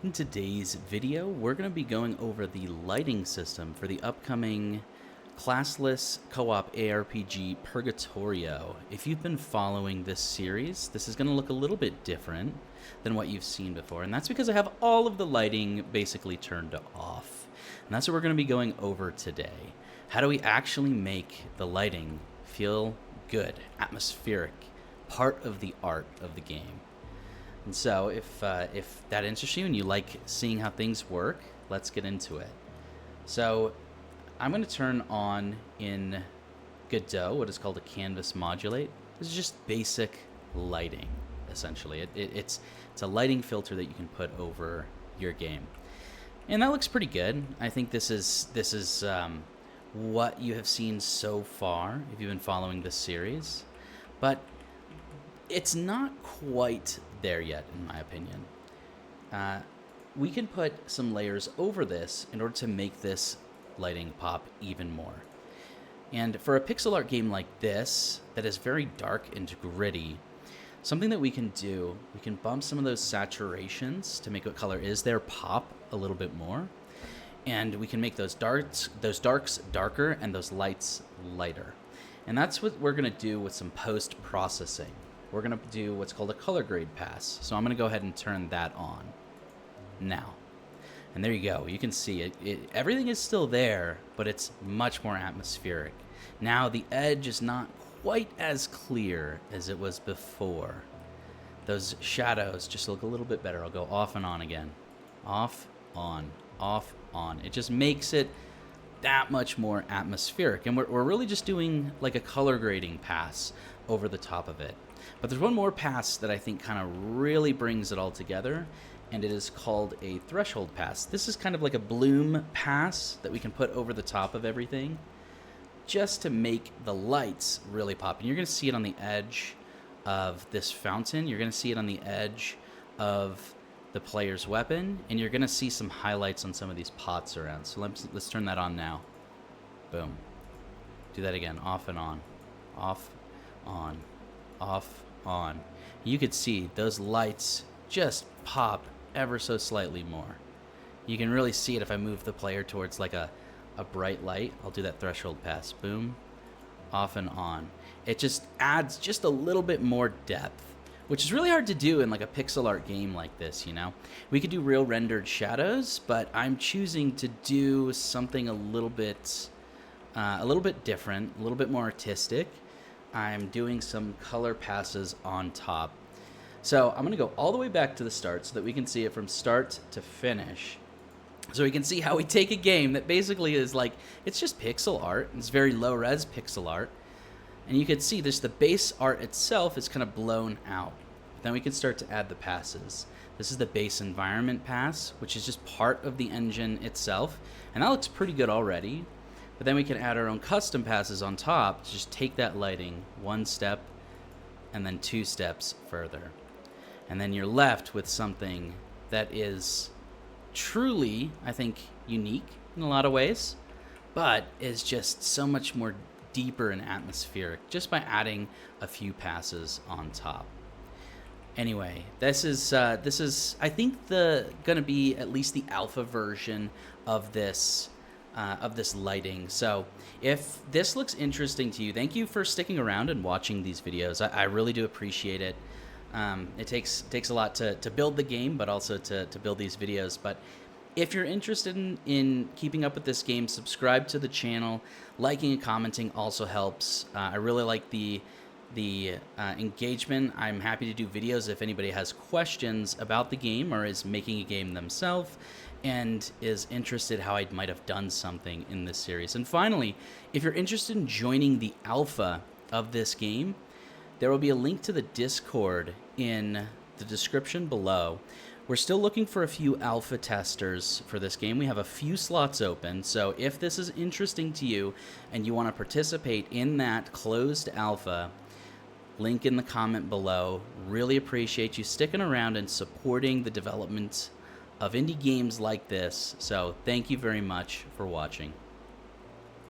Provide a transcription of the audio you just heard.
In today's video, we're going to be going over the lighting system for the upcoming classless co-op ARPG Purgatorio. If you've been following this series, this is going to look a little bit different than what you've seen before, and that's because I have all of the lighting basically turned off. And that's what we're going to be going over today. How do we actually make the lighting feel good, atmospheric, part of the art of the game? And so, if that interests you and you like seeing how things work, let's get into it. So, I'm going to turn on in Godot what is called a canvas modulate. This is just basic lighting, essentially. It's a lighting filter that you can put over your game, and that looks pretty good. I think this is what you have seen so far if you've been following this series, but it's not quite there yet, in my opinion. We can put some layers over this in order to make this lighting pop even more. And for a pixel art game like this, that is very dark and gritty, something that we can do, we can bump some of those saturations to make what color is there pop a little bit more. And we can make those darks darker and those lights lighter. And that's what we're going to do with some post-processing. We're going to do what's called a color grade pass. So I'm going to go ahead and turn that on now. And there you go. You can see it. Everything is still there, but it's much more atmospheric. Now the edge is not quite as clear as it was before. Those shadows just look a little bit better. I'll go off and on again. Off, on, off, on. It just makes it that much more atmospheric. And we're really just doing like a color grading pass over the top of it. But there's one more pass that I think kind of really brings it all together, and it is called a threshold pass. This is kind of like a bloom pass that we can put over the top of everything just to make the lights really pop. And you're going to see it on the edge of this fountain. You're going to see it on the edge of the player's weapon, and you're going to see some highlights on some of these pots around. So let's turn that on now. Boom. Do that again. Off and on. Off, on, off, on. You could see those lights just pop ever so slightly more. You can really see it if I move the player towards like a bright light. I'll do that threshold pass. Boom. Off and on. It just adds just a little bit more depth, which is really hard to do in like a pixel art game like this, you know? We could do real rendered shadows, but I'm choosing to do something a little bit different, a little bit more artistic. I'm doing some color passes on top. So I'm going to go all the way back to the start so that we can see it from start to finish. So we can see how we take a game that basically is like, it's just pixel art. It's very low res pixel art. And you can see this, the base art itself is kind of blown out. Then we can start to add the passes. This is the base environment pass, which is just part of the engine itself. And that looks pretty good already. But then we can add our own custom passes on top to just take that lighting one step and then two steps further. And then you're left with something that is truly, I think, unique in a lot of ways, but is just so much more deeper and atmospheric just by adding a few passes on top. Anyway, this is I think gonna be at least the alpha version of this lighting. So if this looks interesting to you, thank you for sticking around and watching these videos. I really do appreciate it. It takes a lot to build the game, but also to build these videos. But if you're interested in keeping up with this game, subscribe to the channel. Liking and commenting also helps. I really like the engagement. I'm happy to do videos if anybody has questions about the game or is making a game themselves and is interested how I might have done something in this series. And finally, if you're interested in joining the alpha of this game, there will be a link to the Discord in the description below. We're still looking for a few alpha testers for this game. We have a few slots open, so if this is interesting to you and you want to participate in that closed alpha, link in the comment below. Really appreciate you sticking around and supporting the development of indie games like this. So thank you very much for watching.